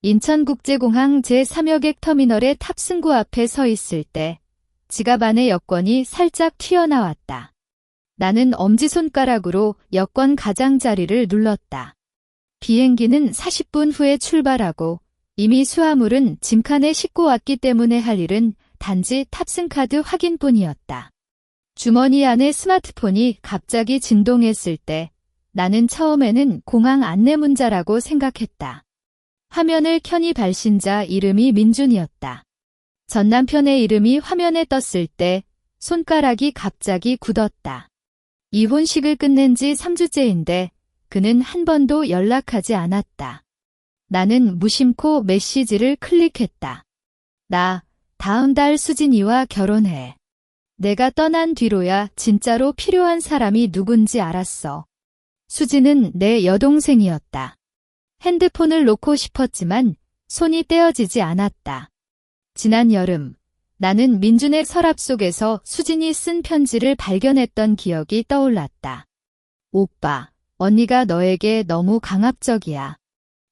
인천국제공항 제3여객 터미널의 탑승구 앞에 서 있을 때 지갑 안의 여권이 살짝 튀어나왔다. 나는 엄지손가락으로 여권 가장자리를 눌렀다. 비행기는 40분 후에 출발하고 이미 수화물은 짐칸에 싣고 왔기 때문에 할 일은 단지 탑승카드 확인뿐이었다. 주머니 안에 스마트폰이 갑자기 진동했을 때 나는 처음에는 공항 안내문자라고 생각했다. 화면을 켜니 발신자 이름이 민준이었다. 전 남편의 이름이 화면에 떴을 때 손가락이 갑자기 굳었다. 이혼식을 끝낸 지 3주째인데 그는 한 번도 연락하지 않았다. 나는 무심코 메시지를 클릭했다. 나 다음 달 수진이와 결혼해. 내가 떠난 뒤로야 진짜로 필요한 사람이 누군지 알았어. 수진은 내 여동생이었다. 핸드폰을 놓고 싶었지만 손이 떼어지지 않았다. 지난 여름, 나는 민준의 서랍 속에서 수진이 쓴 편지를 발견했던 기억이 떠올랐다. 오빠, 언니가 너에게 너무 강압적이야.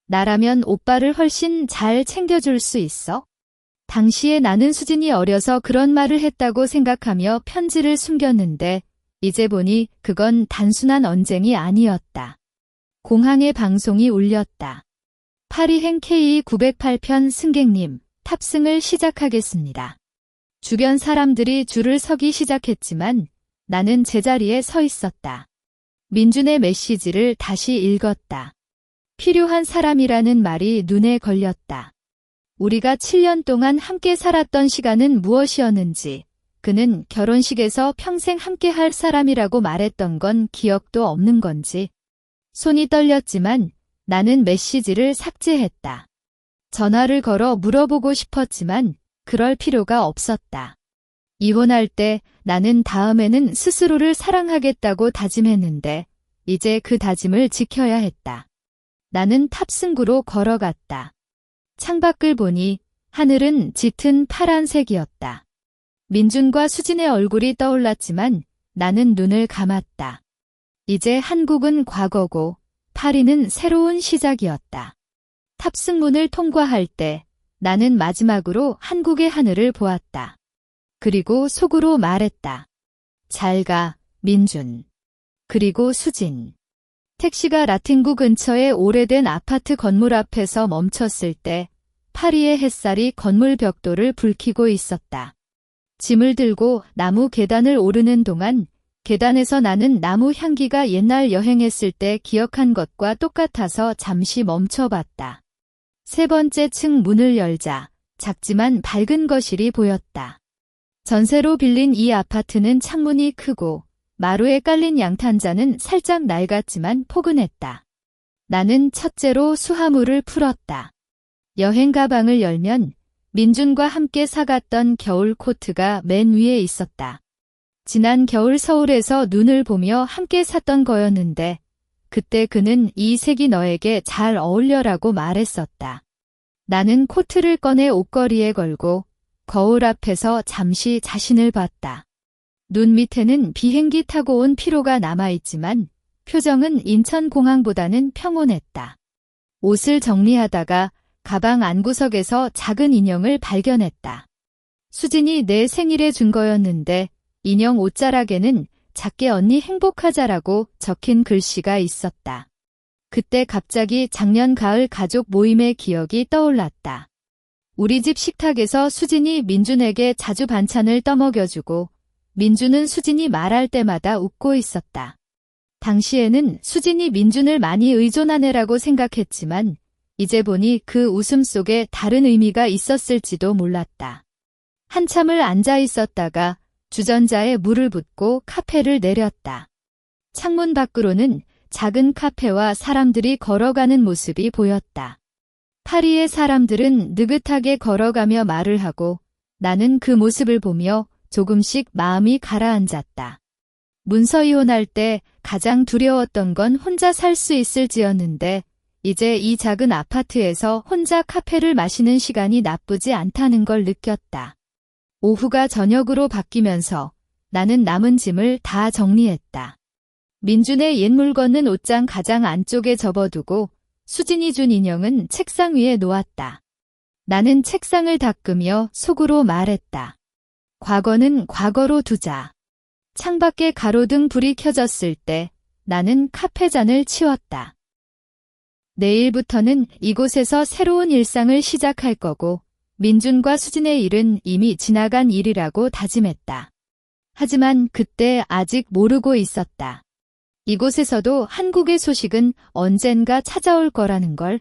나라면 오빠를 훨씬 잘 챙겨줄 수 있어? 당시에 나는 수진이 어려서 그런 말을 했다고 생각하며 편지를 숨겼는데 이제 보니 그건 단순한 언쟁이 아니었다. 공항의 방송이 울렸다. 파리행 KE908편 승객님, 탑승을 시작하겠습니다. 주변 사람들이 줄을 서기 시작했지만 나는 제자리에 서 있었다. 민준의 메시지를 다시 읽었다. 필요한 사람이라는 말이 눈에 걸렸다. 우리가 7년 동안 함께 살았던 시간은 무엇이었는지, 그는 결혼식에서 평생 함께 할 사람이라고 말했던 건 기억도 없는 건지. 손이 떨렸지만 나는 메시지를 삭제했다. 전화를 걸어 물어보고 싶었지만 그럴 필요가 없었다. 이혼할 때 나는 다음에는 스스로를 사랑하겠다고 다짐했는데 이제 그 다짐을 지켜야 했다. 나는 탑승구로 걸어갔다. 창밖을 보니 하늘은 짙은 파란색이었다. 민준과 수진의 얼굴이 떠올랐지만 나는 눈을 감았다. 이제 한국은 과거고 파리는 새로운 시작이었다. 탑승문을 통과할 때 나는 마지막으로 한국의 하늘을 보았다. 그리고 속으로 말했다. 잘 가, 민준. 그리고 수진. 택시가 라틴구 근처의 오래된 아파트 건물 앞에서 멈췄을 때 파리의 햇살이 건물 벽돌을 붉히고 있었다. 짐을 들고 나무 계단을 오르는 동안 계단에서 나는 나무 향기가 옛날 여행했을 때 기억한 것과 똑같아서 잠시 멈춰봤다. 세 번째 층 문을 열자 작지만 밝은 거실이 보였다. 전세로 빌린 이 아파트는 창문이 크고 마루에 깔린 양탄자는 살짝 낡았지만 포근했다. 나는 첫째로 수화물을 풀었다. 여행 가방을 열면 민준과 함께 사갔던 겨울 코트가 맨 위에 있었다. 지난 겨울 서울에서 눈을 보며 함께 샀던 거였는데 그때 그는 이 색이 너에게 잘 어울려라고 말했었다. 나는 코트를 꺼내 옷걸이에 걸고 거울 앞에서 잠시 자신을 봤다. 눈 밑에는 비행기 타고 온 피로가 남아있지만 표정은 인천공항보다는 평온했다. 옷을 정리하다가 가방 안구석에서 작은 인형을 발견했다. 수진이 내 생일에 준 거였는데 인형 옷자락에는 작게 언니 행복하자라고 적힌 글씨가 있었다. 그때 갑자기 작년 가을 가족 모임의 기억이 떠올랐다. 우리 집 식탁에서 수진이 민준에게 자주 반찬을 떠먹여주고 민준은 수진이 말할 때마다 웃고 있었다. 당시에는 수진이 민준을 많이 의존한 애라고 생각했지만 이제 보니 그 웃음 속에 다른 의미가 있었을지도 몰랐다. 한참을 앉아 있었다가 주전자에 물을 붓고 카페를 내렸다. 창문 밖으로는 작은 카페와 사람들이 걸어가는 모습이 보였다. 파리의 사람들은 느긋하게 걸어가며 말을 하고 나는 그 모습을 보며 조금씩 마음이 가라앉았다. 문서 이혼할 때 가장 두려웠던 건 혼자 살 수 있을지였는데 이제 이 작은 아파트에서 혼자 카페를 마시는 시간이 나쁘지 않다는 걸 느꼈다. 오후가 저녁으로 바뀌면서 나는 남은 짐을 다 정리했다. 민준의 옛 물건은 옷장 가장 안쪽에 접어두고 수진이 준 인형은 책상 위에 놓았다. 나는 책상을 닦으며 속으로 말했다. 과거는 과거로 두자. 창밖에 가로등 불이 켜졌을 때 나는 카페잔을 치웠다. 내일부터는 이곳에서 새로운 일상을 시작할 거고 민준과 수진의 일은 이미 지나간 일이라고 다짐했다. 하지만 그때 아직 모르고 있었다. 이곳에서도 한국의 소식은 언젠가 찾아올 거라는 걸.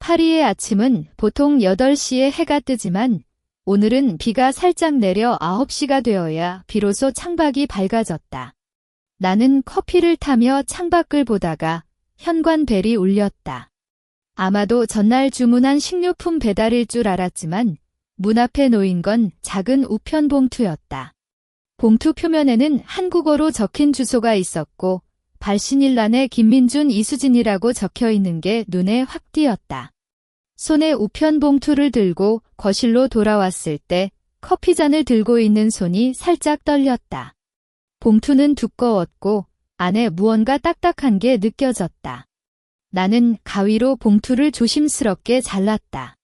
파리의 아침은 보통 8시에 해가 뜨지만 오늘은 비가 살짝 내려 9시가 되어야 비로소 창밖이 밝아졌다. 나는 커피를 타며 창밖을 보다가 현관벨이 울렸다. 아마도 전날 주문한 식료품 배달일 줄 알았지만 문 앞에 놓인 건 작은 우편 봉투였다. 봉투 표면에는 한국어로 적힌 주소가 있었고 발신일란에 김민준 이수진이라고 적혀 있는 게 눈에 확 띄었다. 손에 우편 봉투를 들고 거실로 돌아왔을 때 커피잔을 들고 있는 손이 살짝 떨렸다. 봉투는 두꺼웠고 안에 무언가 딱딱한 게 느껴졌다. 나는 가위로 봉투를 조심스럽게 잘랐다.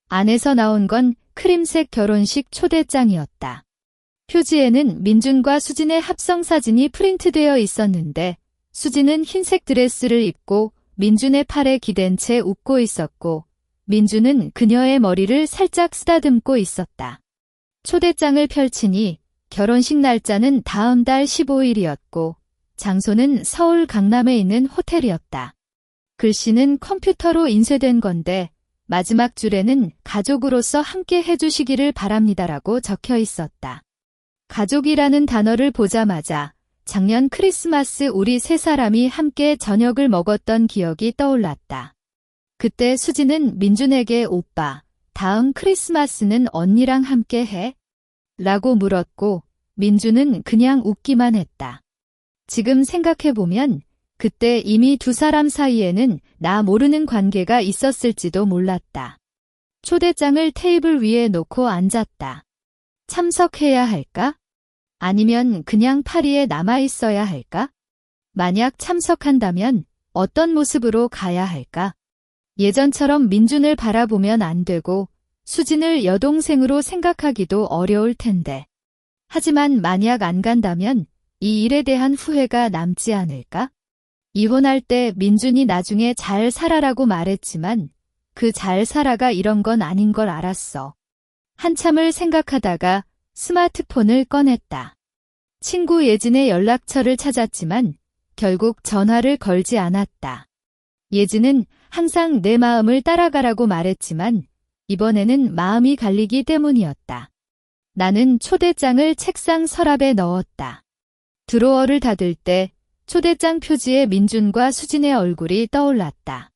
안에서 나온 건 크림색 결혼식 초대장이었다. 표지에는 민준과 수진의 합성 사진이 프린트되어 있었는데 수진은 흰색 드레스를 입고 민준의 팔에 기댄 채 웃고 있었고 민준은 그녀의 머리를 살짝 쓰다듬고 있었다. 초대장을 펼치니 결혼식 날짜는 다음 달 15일이었고 장소는 서울 강남에 있는 호텔이었다. 글씨는 컴퓨터로 인쇄된 건데 마지막 줄에는 가족으로서 함께 해주시기를 바랍니다라고 적혀 있었다. 가족이라는 단어를 보자마자 작년 크리스마스 우리 3사람이 함께 저녁을 먹었던 기억이 떠올랐다. 그때 수진은 민준에게 오빠, 다음 크리스마스는 언니랑 함께 해? 라고 물었고 민준은 그냥 웃기만 했다. 지금 생각해보면 그때 이미 2사람 사이에는 나 모르는 관계가 있었을지도 몰랐다. 초대장을 테이블 위에 놓고 앉았다. 참석해야 할까? 아니면 그냥 파리에 남아있어야 할까? 만약 참석한다면 어떤 모습으로 가야 할까? 예전처럼 민준을 바라보면 안 되고 수진을 여동생으로 생각하기도 어려울 텐데. 하지만 만약 안 간다면 이 일에 대한 후회가 남지 않을까? 이혼할 때 민준이 나중에 잘 살아라고 말했지만 그 잘 살아가 이런 건 아닌 걸 알았어. 한참을 생각하다가 스마트폰을 꺼냈다. 친구 예진의 연락처를 찾았지만 결국 전화를 걸지 않았다. 예진은 항상 내 마음을 따라가라고 말했지만 이번에는 마음이 갈리기 때문이었다. 나는 초대장을 책상 서랍에 넣었다. 드로어를 닫을 때 초대장 표지에 민준과 수진의 얼굴이 떠올랐다.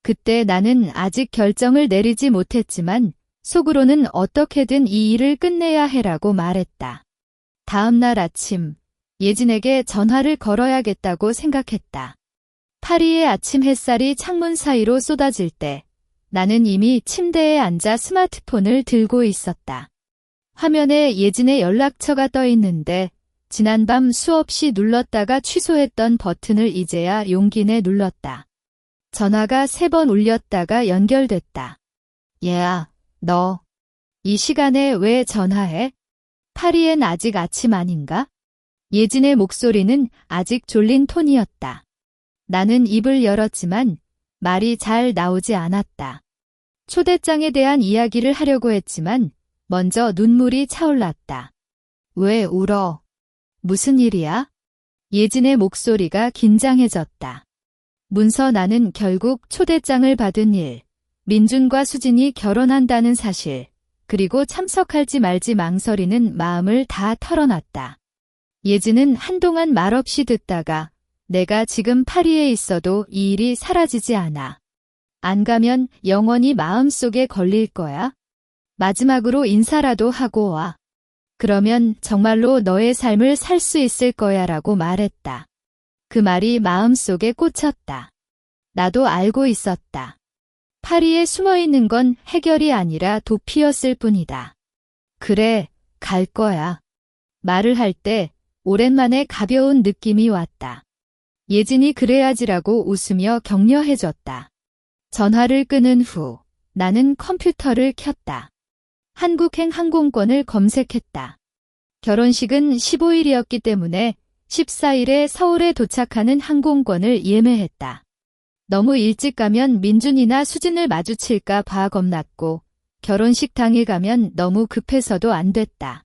그때 나는 아직 결정을 내리지 못했지만 속으로는 어떻게든 이 일을 끝내야 해라고 말했다. 다음 날 아침 예진에게 전화를 걸어야겠다고 생각했다. 파리의 아침 햇살이 창문 사이로 쏟아질 때 나는 이미 침대에 앉아 스마트폰을 들고 있었다. 화면에 예진의 연락처가 떠 있는데 지난밤 수없이 눌렀다가 취소했던 버튼을 이제야 용기 내 눌렀다. 전화가 3번 울렸다가 연결됐다. 얘야, 너 이 시간에 왜 전화해? 파리엔 아직 아침 아닌가? 예진의 목소리는 아직 졸린 톤이었다. 나는 입을 열었지만 말이 잘 나오지 않았다. 초대장에 대한 이야기를 하려고 했지만 먼저 눈물이 차올랐다. 왜 울어? 무슨 일이야? 예진의 목소리가 긴장해졌다. 문서 나는 결국 초대장을 받은 일, 민준과 수진이 결혼한다는 사실, 그리고 참석할지 말지 망설이는 마음을 다 털어놨다. 예진은 한동안 말없이 듣다가 내가 지금 파리에 있어도 이 일이 사라지지 않아. 안 가면 영원히 마음속에 걸릴 거야. 마지막으로 인사라도 하고 와. 그러면 정말로 너의 삶을 살 수 있을 거야 라고 말했다. 그 말이 마음속에 꽂혔다. 나도 알고 있었다. 파리에 숨어있는 건 해결이 아니라 도피였을 뿐이다. 그래, 갈 거야. 말을 할 때 오랜만에 가벼운 느낌이 왔다. 예진이 그래야지라고 웃으며 격려해줬다. 전화를 끊은 후 나는 컴퓨터를 켰다. 한국행 항공권을 검색했다. 결혼식은 15일이었기 때문에 14일에 서울에 도착하는 항공권을 예매했다. 너무 일찍 가면 민준이나 수진을 마주칠까 봐 겁났고 결혼식 당일 가면 너무 급해서도 안 됐다.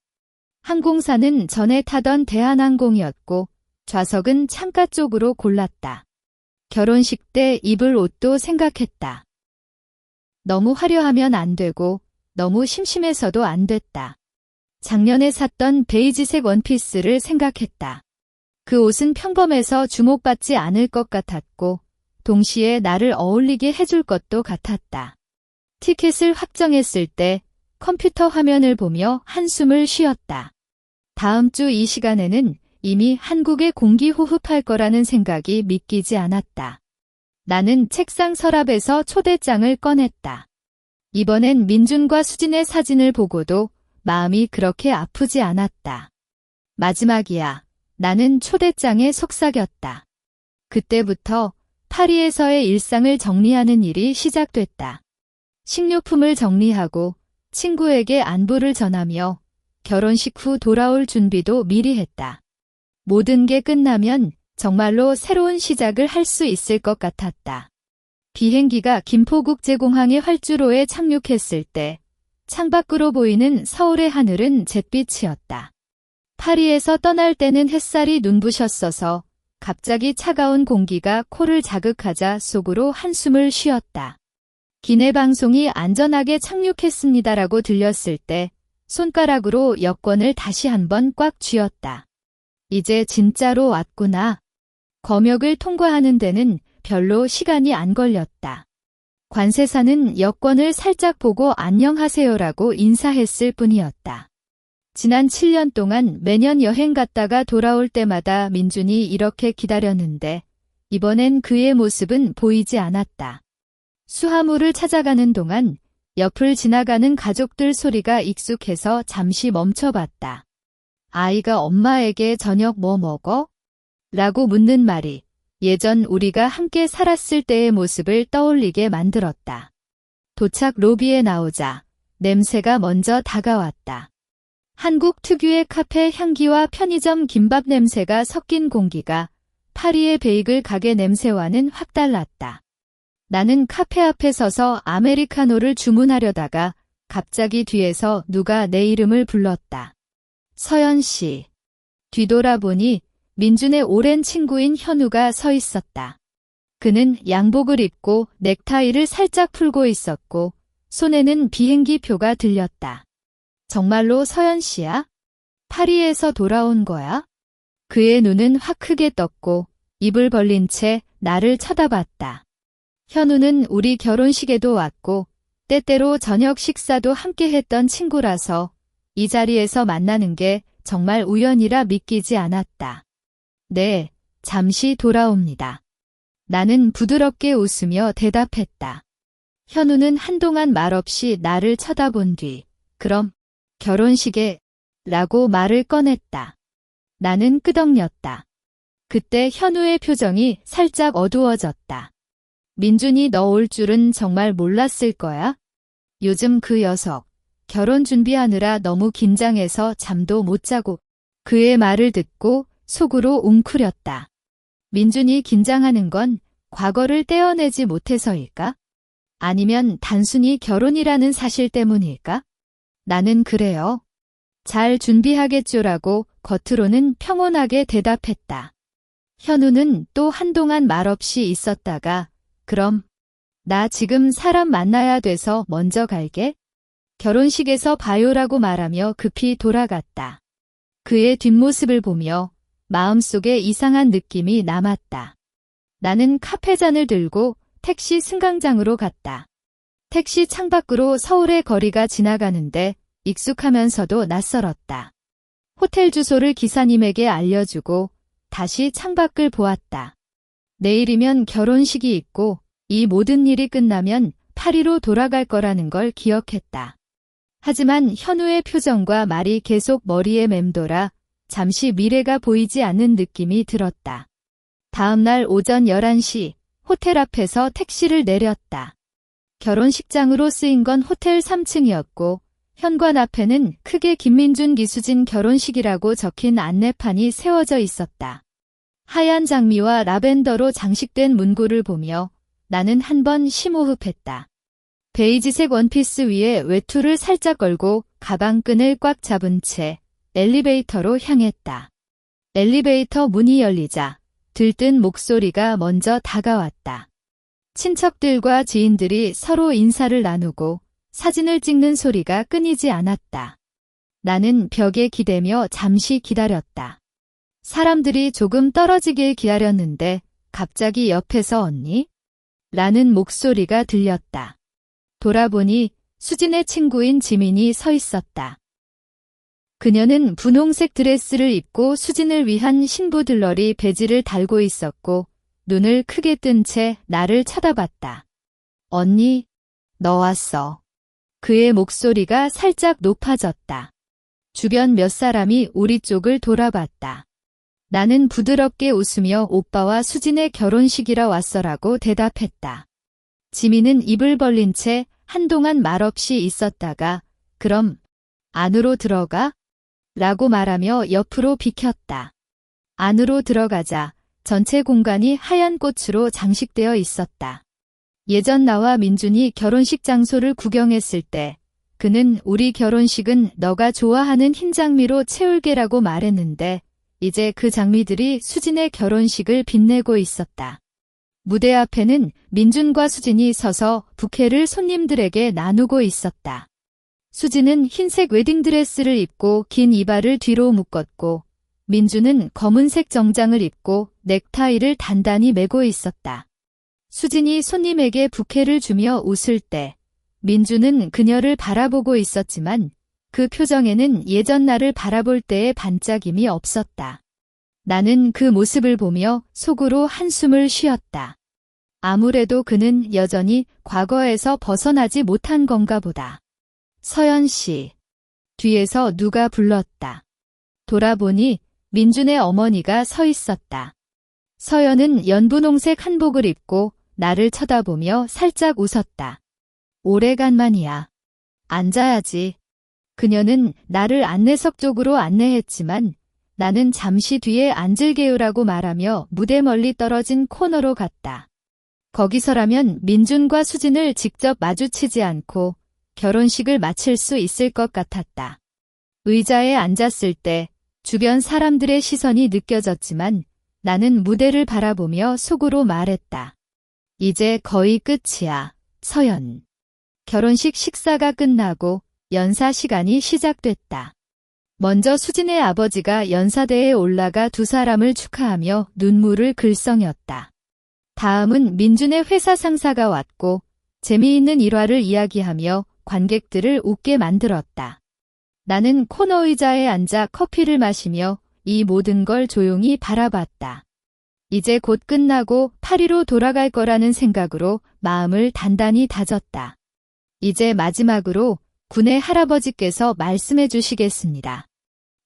항공사는 전에 타던 대한항공이었고 좌석은 창가 쪽으로 골랐다. 결혼식 때 입을 옷도 생각했다. 너무 화려하면 안 되고 너무 심심해서도 안 됐다. 작년에 샀던 베이지색 원피스를 생각했다. 그 옷은 평범해서 주목받지 않을 것 같았고 동시에 나를 어울리게 해줄 것도 같았다. 티켓을 확정했을 때 컴퓨터 화면을 보며 한숨을 쉬었다. 다음 주 이 시간에는 이미 한국에 공기 호흡할 거라는 생각이 믿기지 않았다. 나는 책상 서랍에서 초대장을 꺼냈다. 이번엔 민준과 수진의 사진을 보고도 마음이 그렇게 아프지 않았다. 마지막이야. 나는 초대장에 속삭였다. 그때부터 파리에서의 일상을 정리하는 일이 시작됐다. 식료품을 정리하고 친구에게 안부를 전하며 결혼식 후 돌아올 준비도 미리 했다. 모든 게 끝나면 정말로 새로운 시작을 할 수 있을 것 같았다. 비행기가 김포국제공항의 활주로에 착륙했을 때 창밖으로 보이는 서울의 하늘은 잿빛이었다. 파리에서 떠날 때는 햇살이 눈부셨어서 갑자기 차가운 공기가 코를 자극하자 속으로 한숨을 쉬었다. 기내 방송이 안전하게 착륙했습니다라고 들렸을 때 손가락으로 여권을 다시 한번 꽉 쥐었다. 이제 진짜로 왔구나. 검역을 통과하는 데는 별로 시간이 안 걸렸다. 관세사는 여권을 살짝 보고 안녕하세요라고 인사했을 뿐이었다. 지난 7년 동안 매년 여행 갔다가 돌아올 때마다 민준이 이렇게 기다렸는데 이번엔 그의 모습은 보이지 않았다. 수화물을 찾아가는 동안 옆을 지나가는 가족들 소리가 익숙해서 잠시 멈춰봤다. 아이가 엄마에게 저녁 뭐 먹어? 라고 묻는 말이 예전 우리가 함께 살았을 때의 모습을 떠올리게 만들었다. 도착 로비에 나오자 냄새가 먼저 다가왔다. 한국 특유의 카페 향기와 편의점 김밥 냄새가 섞인 공기가 파리의 베이글 가게 냄새와는 확 달랐다. 나는 카페 앞에 서서 아메리카노를 주문하려다가 갑자기 뒤에서 누가 내 이름을 불렀다. 서연 씨. 뒤돌아보니 민준의 오랜 친구인 현우가 서 있었다. 그는 양복을 입고 넥타이를 살짝 풀고 있었고 손에는 비행기 표가 들렸다. 정말로 서연 씨야? 파리에서 돌아온 거야? 그의 눈은 확 크게 떴고 입을 벌린 채 나를 쳐다봤다. 현우는 우리 결혼식에도 왔고 때때로 저녁 식사도 함께 했던 친구라서 이 자리에서 만나는 게 정말 우연이라 믿기지 않았다. 네, 잠시 돌아옵니다. 나는 부드럽게 웃으며 대답했다. 현우는 한동안 말없이 나를 쳐다본 뒤 그럼 결혼식에 라고 말을 꺼냈다. 나는 끄덕였다. 그때 현우의 표정이 살짝 어두워졌다. 민준이 너 올 줄은 정말 몰랐을 거야? 요즘 그 녀석 결혼 준비하느라 너무 긴장해서 잠도 못 자고 그의 말을 듣고 속으로 웅크렸다. 민준이 긴장하는 건 과거를 떼어내지 못해서일까? 아니면 단순히 결혼이라는 사실 때문일까? 나는 그래요. 잘 준비하겠죠라고 겉으로는 평온하게 대답했다. 현우는 또 한동안 말없이 있었다가 그럼 나 지금 사람 만나야 돼서 먼저 갈게. 결혼식에서 봐요라고 말하며 급히 돌아갔다. 그의 뒷모습을 보며 마음속에 이상한 느낌이 남았다. 나는 카페잔을 들고 택시 승강장으로 갔다. 택시 창밖으로 서울의 거리가 지나가는데 익숙하면서도 낯설었다. 호텔 주소를 기사님에게 알려주고 다시 창밖을 보았다. 내일이면 결혼식이 있고 이 모든 일이 끝나면 파리로 돌아갈 거라는 걸 기억했다. 하지만 현우의 표정과 말이 계속 머리에 맴돌아 잠시 미래가 보이지 않는 느낌이 들었다. 다음 날 오전 11시 호텔 앞에서 택시를 내렸다. 결혼식장으로 쓰인 건 호텔 3층이었고 현관 앞에는 크게 김민준 기수진 결혼식이라고 적힌 안내판이 세워져 있었다. 하얀 장미와 라벤더로 장식된 문구를 보며 나는 한번 심호흡했다. 베이지색 원피스 위에 외투를 살짝 걸고 가방끈을 꽉 잡은 채 엘리베이터로 향했다. 엘리베이터 문이 열리자 들뜬 목소리가 먼저 다가왔다. 친척들과 지인들이 서로 인사를 나누고 사진을 찍는 소리가 끊이지 않았다. 나는 벽에 기대며 잠시 기다렸다. 사람들이 조금 떨어지길 기다렸는데 갑자기 옆에서 언니? 라는 목소리가 들렸다. 돌아보니 수진의 친구인 지민이 서 있었다. 그녀는 분홍색 드레스를 입고 수진을 위한 신부들러리 배지를 달고 있었고 눈을 크게 뜬 채 나를 쳐다봤다. 언니, 너 왔어. 그의 목소리가 살짝 높아졌다. 주변 몇 사람이 우리 쪽을 돌아봤다. 나는 부드럽게 웃으며 오빠와 수진의 결혼식이라 왔어라고 대답했다. 지민은 입을 벌린 채 한동안 말없이 있었다가 그럼 안으로 들어가? 라고 말하며 옆으로 비켰다. 안으로 들어가자 전체 공간이 하얀 꽃으로 장식되어 있었다. 예전 나와 민준이 결혼식 장소를 구경했을 때 그는 우리 결혼식은 너가 좋아하는 흰 장미로 채울게라고 말했는데 이제 그 장미들이 수진의 결혼식을 빛내고 있었다. 무대 앞에는 민준과 수진이 서서 부케를 손님들에게 나누고 있었다. 수진은 흰색 웨딩드레스를 입고 긴 이발을 뒤로 묶었고 민준은 검은색 정장을 입고 넥타이를 단단히 매고 있었다. 수진이 손님에게 부케를 주며 웃을 때 민준은 그녀를 바라보고 있었지만 그 표정에는 예전 나를 바라볼 때의 반짝임이 없었다. 나는 그 모습을 보며 속으로 한숨을 쉬었다. 아무래도 그는 여전히 과거에서 벗어나지 못한 건가 보다. 서연 씨. 뒤에서 누가 불렀다. 돌아보니 민준의 어머니가 서 있었다. 서연은 연분홍색 한복을 입고 나를 쳐다보며 살짝 웃었다. 오래간만이야. 앉아야지. 그녀는 나를 안내석 쪽으로 안내했지만 나는 잠시 뒤에 앉을게요라고 말하며 무대 멀리 떨어진 코너로 갔다. 거기서라면 민준과 수진을 직접 마주치지 않고 결혼식을 마칠 수 있을 것 같았다. 의자에 앉았을 때 주변 사람들의 시선이 느껴졌지만 나는 무대를 바라보며 속으로 말했다. 이제 거의 끝이야, 서연. 결혼식 식사가 끝나고 연사 시간이 시작됐다. 먼저 수진의 아버지가 연사대에 올라가 두 사람을 축하하며 눈물을 글썽였다. 다음은 민준의 회사 상사가 왔고 재미있는 일화를 이야기하며 관객들을 웃게 만들었다. 나는 코너 의자에 앉아 커피를 마시며 이 모든 걸 조용히 바라봤다. 이제 곧 끝나고 파리로 돌아갈 거라는 생각으로 마음을 단단히 다졌다. 이제 마지막으로 군의 할아버지께서 말씀해 주시겠습니다.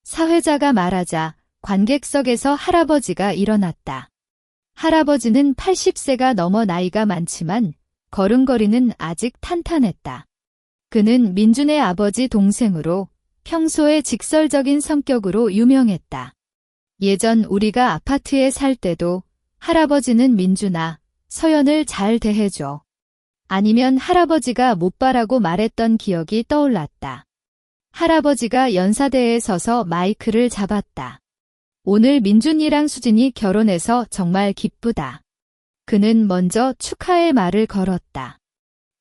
사회자가 말하자 관객석에서 할아버지가 일어났다. 할아버지는 80세가 넘어 나이가 많지만 걸음걸이는 아직 탄탄했다. 그는 민준의 아버지 동생으로 평소에 직설적인 성격으로 유명했다. 예전 우리가 아파트에 살 때도 할아버지는 민준아, 서연을 잘 대해줘. 아니면 할아버지가 못 봐라고 말했던 기억이 떠올랐다. 할아버지가 연사대에 서서 마이크를 잡았다. 오늘 민준이랑 수진이 결혼해서 정말 기쁘다. 그는 먼저 축하의 말을 걸었다.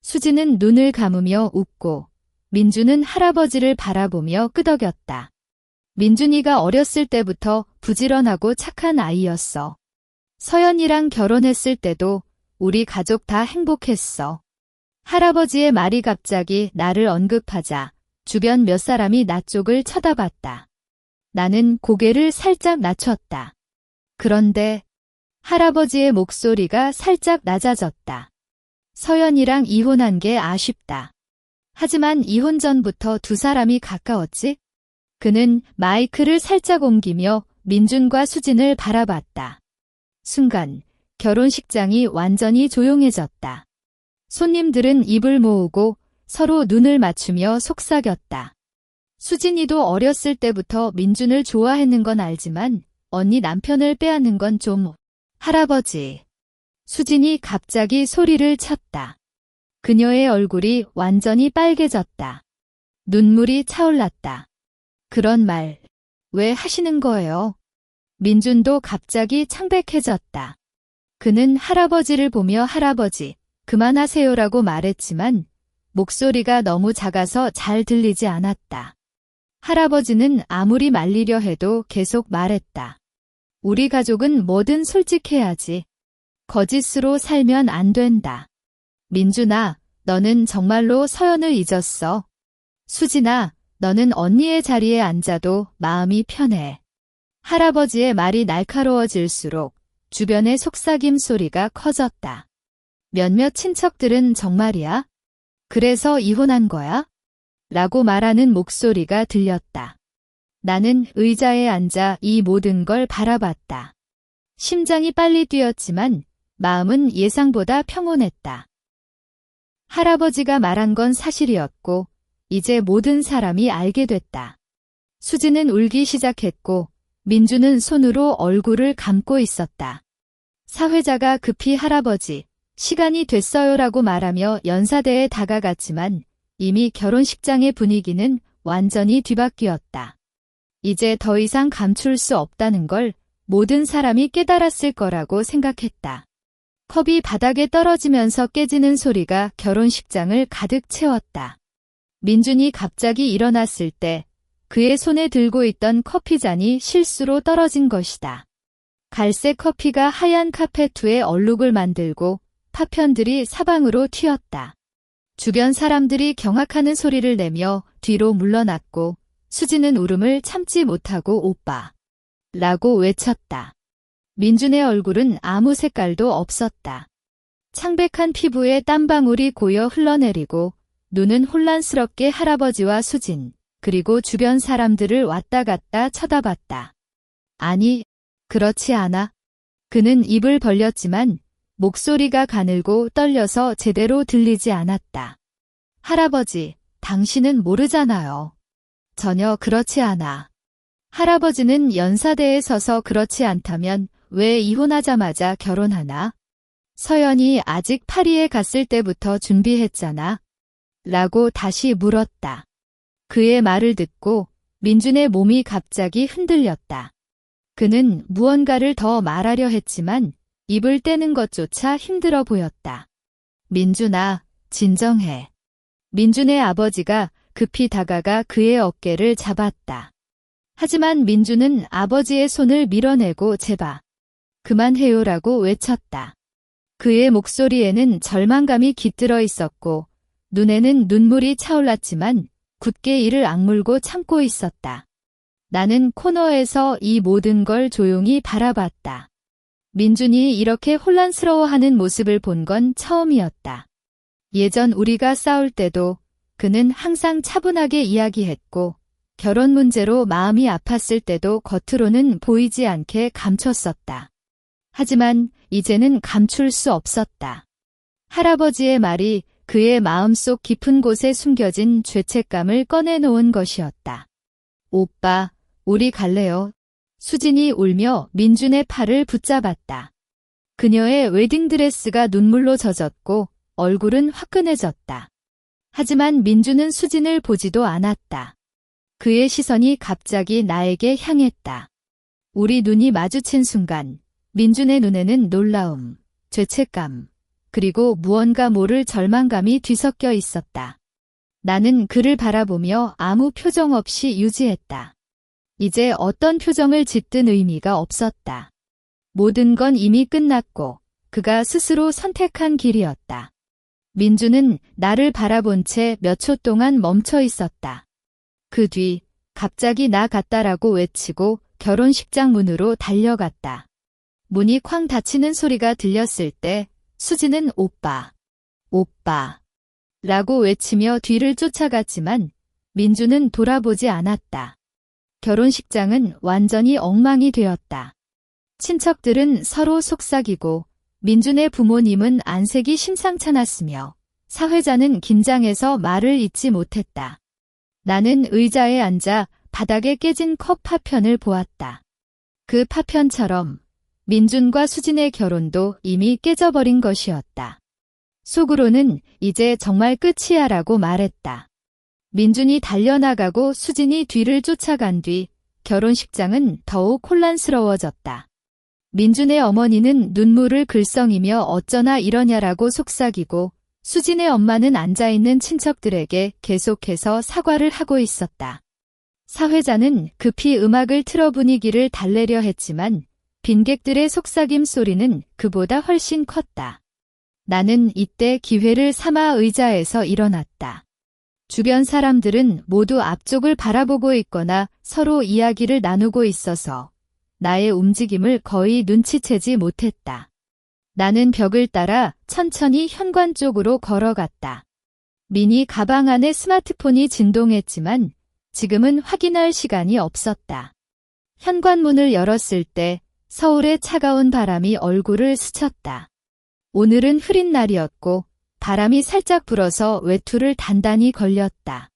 수진은 눈을 감으며 웃고 민준은 할아버지를 바라보며 끄덕였다. 민준이가 어렸을 때부터 부지런하고 착한 아이였어. 서연이랑 결혼했을 때도 우리 가족 다 행복했어. 할아버지의 말이 갑자기 나를 언급하자 주변 몇 사람이 나 쪽을 쳐다봤다. 나는 고개를 살짝 낮췄다. 그런데 할아버지의 목소리가 살짝 낮아졌다. 서연이랑 이혼한 게 아쉽다. 하지만 이혼 전부터 두 사람이 가까웠지? 그는 마이크를 살짝 옮기며 민준과 수진을 바라봤다. 순간 결혼식장이 완전히 조용해졌다. 손님들은 입을 모으고 서로 눈을 맞추며 속삭였다. 수진이도 어렸을 때부터 민준을 좋아했는 건 알지만 언니 남편을 빼앗는 건 좀... 할아버지. 수진이 갑자기 소리를 쳤다. 그녀의 얼굴이 완전히 빨개졌다. 눈물이 차올랐다. 그런 말, 왜 하시는 거예요? 민준도 갑자기 창백해졌다. 그는 할아버지를 보며 할아버지, 그만하세요라고 말했지만 목소리가 너무 작아서 잘 들리지 않았다. 할아버지는 아무리 말리려 해도 계속 말했다. 우리 가족은 뭐든 솔직해야지. 거짓으로 살면 안 된다. 민준아, 너는 정말로 서연을 잊었어. 수진아, 너는 언니의 자리에 앉아도 마음이 편해. 할아버지의 말이 날카로워질수록 주변의 속삭임 소리가 커졌다. 몇몇 친척들은 정말이야? 그래서 이혼한 거야? 라고 말하는 목소리가 들렸다. 나는 의자에 앉아 이 모든 걸 바라봤다. 심장이 빨리 뛰었지만 마음은 예상보다 평온했다. 할아버지가 말한 건 사실이었고 이제 모든 사람이 알게 됐다. 수지는 울기 시작했고 민주는 손으로 얼굴을 감고 있었다. 사회자가 급히 할아버지, 시간이 됐어요라고 말하며 연사대에 다가갔지만 이미 결혼식장의 분위기는 완전히 뒤바뀌었다. 이제 더 이상 감출 수 없다는 걸 모든 사람이 깨달았을 거라고 생각했다. 컵이 바닥에 떨어지면서 깨지는 소리가 결혼식장을 가득 채웠다. 민준이 갑자기 일어났을 때 그의 손에 들고 있던 커피잔이 실수로 떨어진 것이다. 갈색 커피가 하얀 카페 위에 얼룩을 만들고 파편들이 사방으로 튀었다. 주변 사람들이 경악하는 소리를 내며 뒤로 물러났고 수지는 울음을 참지 못하고 오빠 라고 외쳤다. 민준의 얼굴은 아무 색깔도 없었다. 창백한 피부에 땀방울이 고여 흘러내리고 눈은 혼란스럽게 할아버지와 수진 그리고 주변 사람들을 왔다 갔다 쳐다봤다. 아니, 그렇지 않아. 그는 입을 벌렸지만 목소리가 가늘고 떨려서 제대로 들리지 않았다. 할아버지, 당신은 모르잖아요. 전혀 그렇지 않아. 할아버지는 연사대에 서서 그렇지 않다면 왜 이혼하자마자 결혼하나? 서연이 아직 파리에 갔을 때부터 준비했잖아. 라고 다시 물었다. 그의 말을 듣고 민준의 몸이 갑자기 흔들렸다. 그는 무언가를 더 말하려 했지만 입을 떼는 것조차 힘들어 보였다. 민준아, 진정해. 민준의 아버지가 급히 다가가 그의 어깨를 잡았다. 하지만 민준은 아버지의 손을 밀어내고 제발 그만해요라고 외쳤다. 그의 목소리에는 절망감이 깃들어 있었고 눈에는 눈물이 차올랐지만 굳게 이를 악물고 참고 있었다. 나는 코너에서 이 모든 걸 조용히 바라봤다. 민준이 이렇게 혼란스러워하는 모습을 본 건 처음이었다. 예전 우리가 싸울 때도 그는 항상 차분하게 이야기했고 결혼 문제로 마음이 아팠을 때도 겉으로는 보이지 않게 감췄었다. 하지만 이제는 감출 수 없었다. 할아버지의 말이 그의 마음속 깊은 곳에 숨겨진 죄책감을 꺼내놓은 것이었다. 오빠, 우리 갈래요? 수진이 울며 민준의 팔을 붙잡았다. 그녀의 웨딩드레스가 눈물로 젖었고 얼굴은 화끈해졌다. 하지만 민준은 수진을 보지도 않았다. 그의 시선이 갑자기 나에게 향했다. 우리 눈이 마주친 순간 민준의 눈에는 놀라움, 죄책감, 그리고 무언가 모를 절망감이 뒤섞여 있었다. 나는 그를 바라보며 아무 표정 없이 유지했다. 이제 어떤 표정을 짓든 의미가 없었다. 모든 건 이미 끝났고 그가 스스로 선택한 길이었다. 민준은 나를 바라본 채 몇 초 동안 멈춰 있었다. 그 뒤 갑자기 나 같다라고 외치고 결혼식장 문으로 달려갔다. 문이 쾅 닫히는 소리가 들렸을 때 수지는 오빠, 오빠 라고 외치며 뒤를 쫓아갔지만 민준은 돌아보지 않았다. 결혼식장은 완전히 엉망이 되었다. 친척들은 서로 속삭이고 민준의 부모님은 안색이 심상찮았으며 사회자는 긴장해서 말을 잇지 못했다. 나는 의자에 앉아 바닥에 깨진 컵 파편을 보았다. 그 파편처럼 민준과 수진의 결혼도 이미 깨져버린 것이었다. 속으로는 이제 정말 끝이야 라고 말했다. 민준이 달려나가고 수진이 뒤를 쫓아간 뒤 결혼식장은 더욱 혼란스러워졌다. 민준의 어머니는 눈물을 글썽이며 어쩌나 이러냐라고 속삭이고 수진의 엄마는 앉아있는 친척들에게 계속해서 사과를 하고 있었다. 사회자는 급히 음악을 틀어 분위기를 달래려 했지만 빈객들의 속삭임 소리는 그보다 훨씬 컸다. 나는 이때 기회를 삼아 의자에서 일어났다. 주변 사람들은 모두 앞쪽을 바라보고 있거나 서로 이야기를 나누고 있어서 나의 움직임을 거의 눈치채지 못했다. 나는 벽을 따라 천천히 현관 쪽으로 걸어갔다. 미니 가방 안에 스마트폰이 진동했지만 지금은 확인할 시간이 없었다. 현관문을 열었을 때 서울의 차가운 바람이 얼굴을 스쳤다. 오늘은 흐린 날이었고 바람이 살짝 불어서 외투를 단단히 걸렸다.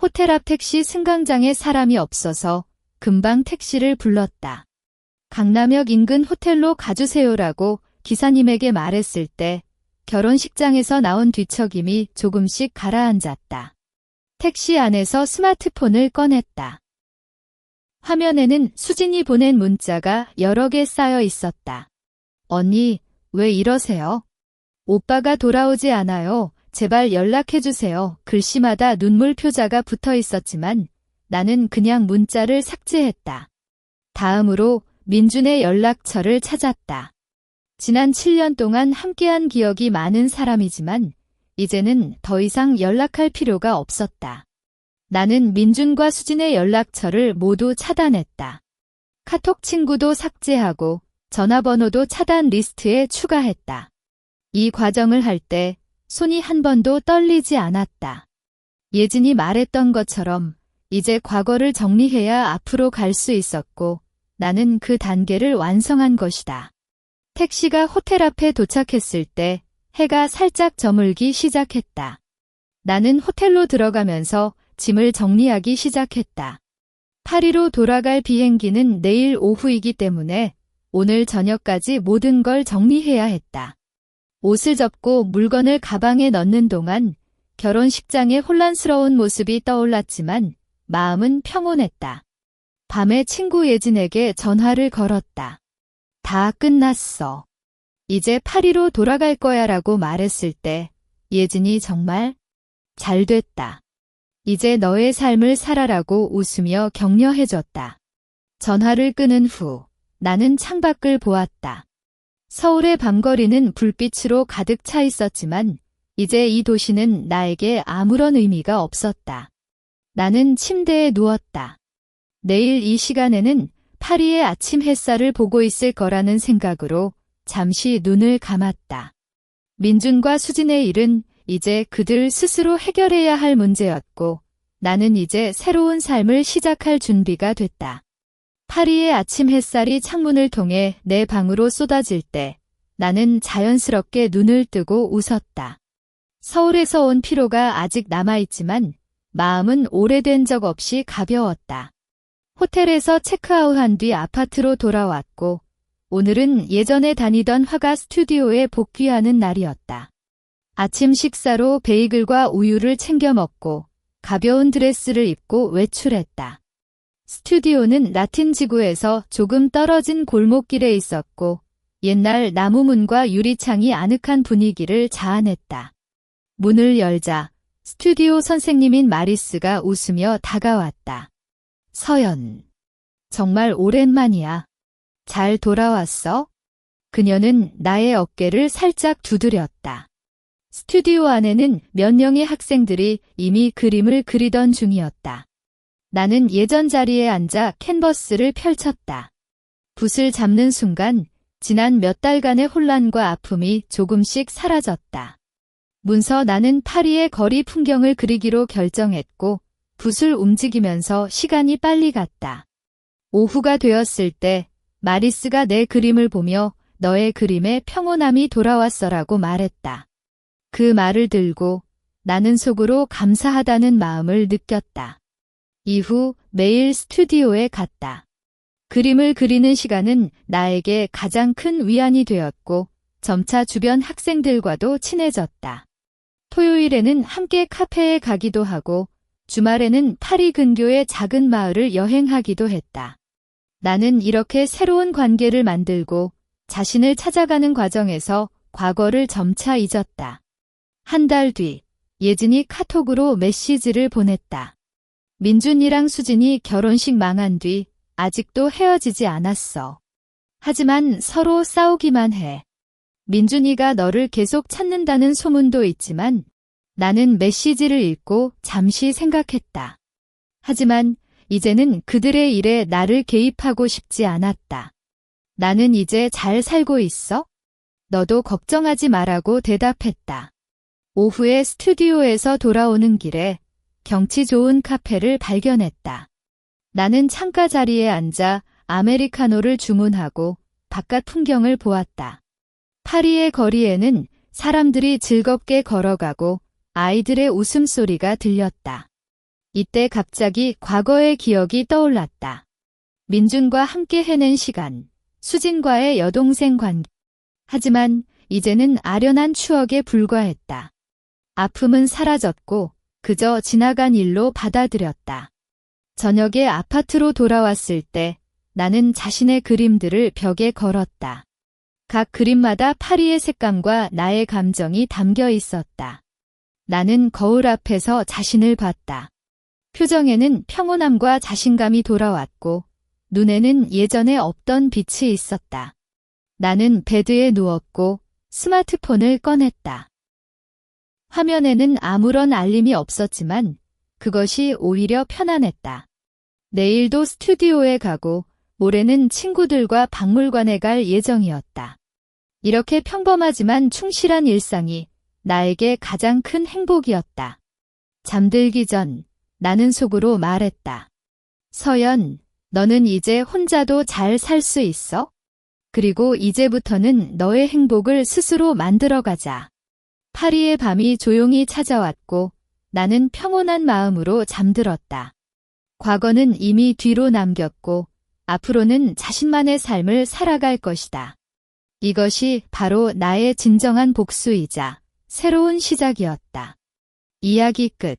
호텔 앞 택시 승강장에 사람이 없어서 금방 택시를 불렀다. 강남역 인근 호텔로 가주세요라고 기사님에게 말했을 때 결혼식장에서 나온 뒤척임이 조금씩 가라앉았다. 택시 안에서 스마트폰을 꺼냈다. 화면에는 수진이 보낸 문자가 여러 개 쌓여 있었다. 언니, 왜 이러세요? 오빠가 돌아오지 않아요. 제발 연락해주세요. 글씨마다 눈물 표자가 붙어 있었지만 나는 그냥 문자를 삭제했다. 다음으로 민준의 연락처를 찾았다. 지난 7년 동안 함께한 기억이 많은 사람이지만 이제는 더 이상 연락할 필요가 없었다. 나는 민준과 수진의 연락처를 모두 차단했다. 카톡 친구도 삭제하고 전화번호도 차단 리스트에 추가했다. 이 과정을 할 때 손이 한 번도 떨리지 않았다. 예진이 말했던 것처럼 이제 과거를 정리해야 앞으로 갈 수 있었고 나는 그 단계를 완성한 것이다. 택시가 호텔 앞에 도착했을 때 해가 살짝 저물기 시작했다. 나는 호텔로 들어가면서 짐을 정리하기 시작했다. 파리로 돌아갈 비행기는 내일 오후이기 때문에 오늘 저녁까지 모든 걸 정리해야 했다. 옷을 접고 물건을 가방에 넣는 동안 결혼식장의 혼란스러운 모습이 떠올랐지만 마음은 평온했다. 밤에 친구 예진에게 전화를 걸었다. 다 끝났어. 이제 파리로 돌아갈 거야 라고 말했을 때 예진이 정말 잘 됐다. 이제 너의 삶을 살아라고 웃으며 격려해줬다. 전화를 끊은 후 나는 창밖을 보았다. 서울의 밤거리는 불빛으로 가득 차 있었지만 이제 이 도시는 나에게 아무런 의미가 없었다. 나는 침대에 누웠다. 내일 이 시간에는 파리의 아침 햇살을 보고 있을 거라는 생각으로 잠시 눈을 감았다. 민준과 수진의 일은 이제 그들 스스로 해결해야 할 문제였고 나는 이제 새로운 삶을 시작할 준비가 됐다. 파리의 아침 햇살이 창문을 통해 내 방으로 쏟아질 때 나는 자연스럽게 눈을 뜨고 웃었다. 서울에서 온 피로가 아직 남아있지만 마음은 오래된 적 없이 가벼웠다. 호텔에서 체크아웃한 뒤 아파트로 돌아왔고 오늘은 예전에 다니던 화가 스튜디오에 복귀하는 날이었다. 아침 식사로 베이글과 우유를 챙겨 먹고 가벼운 드레스를 입고 외출했다. 스튜디오는 라틴 지구에서 조금 떨어진 골목길에 있었고 옛날 나무문과 유리창이 아늑한 분위기를 자아냈다. 문을 열자 스튜디오 선생님인 마리스가 웃으며 다가왔다. 서연, 정말 오랜만이야. 잘 돌아왔어? 그녀는 나의 어깨를 살짝 두드렸다. 스튜디오 안에는 몇 명의 학생들이 이미 그림을 그리던 중이었다. 나는 예전 자리에 앉아 캔버스를 펼쳤다. 붓을 잡는 순간 지난 몇 달간의 혼란과 아픔이 조금씩 사라졌다. 문서 나는 파리의 거리 풍경을 그리기로 결정했고 붓을 움직이면서 시간이 빨리 갔다. 오후가 되었을 때 마리스가 내 그림을 보며 너의 그림에 평온함이 돌아왔어라고 말했다. 그 말을 들고 나는 속으로 감사하다는 마음을 느꼈다. 이후 매일 스튜디오에 갔다. 그림을 그리는 시간은 나에게 가장 큰 위안이 되었고 점차 주변 학생들과도 친해졌다. 토요일에는 함께 카페에 가기도 하고 주말에는 파리 근교의 작은 마을을 여행하기도 했다. 나는 이렇게 새로운 관계를 만들고 자신을 찾아가는 과정에서 과거를 점차 잊었다. 한 달 뒤, 예진이 카톡으로 메시지를 보냈다. 민준이랑 수진이 결혼식 망한 뒤 아직도 헤어지지 않았어. 하지만 서로 싸우기만 해. 민준이가 너를 계속 찾는다는 소문도 있지만 나는 메시지를 읽고 잠시 생각했다. 하지만 이제는 그들의 일에 나를 개입하고 싶지 않았다. 나는 이제 잘 살고 있어? 너도 걱정하지 말라고 대답했다. 오후에 스튜디오에서 돌아오는 길에 경치 좋은 카페를 발견했다. 나는 창가 자리에 앉아 아메리카노를 주문하고 바깥 풍경을 보았다. 파리의 거리에는 사람들이 즐겁게 걸어가고 아이들의 웃음소리가 들렸다. 이때 갑자기 과거의 기억이 떠올랐다. 민준과 함께 해낸 시간, 수진과의 여동생 관계. 하지만 이제는 아련한 추억에 불과했다. 아픔은 사라졌고 그저 지나간 일로 받아들였다. 저녁에 아파트로 돌아왔을 때 나는 자신의 그림들을 벽에 걸었다. 각 그림마다 파리의 색감과 나의 감정이 담겨 있었다. 나는 거울 앞에서 자신을 봤다. 표정에는 평온함과 자신감이 돌아왔고 눈에는 예전에 없던 빛이 있었다. 나는 베드에 누웠고 스마트폰을 꺼냈다. 화면에는 아무런 알림이 없었지만 그것이 오히려 편안했다. 내일도 스튜디오에 가고 모레는 친구들과 박물관에 갈 예정이었다. 이렇게 평범하지만 충실한 일상이 나에게 가장 큰 행복이었다. 잠들기 전 나는 속으로 말했다. 서연, 너는 이제 혼자도 잘 살 수 있어? 그리고 이제부터는 너의 행복을 스스로 만들어가자. 파리의 밤이 조용히 찾아왔고 나는 평온한 마음으로 잠들었다. 과거는 이미 뒤로 남겼고 앞으로는 자신만의 삶을 살아갈 것이다. 이것이 바로 나의 진정한 복수이자 새로운 시작이었다. 이야기 끝.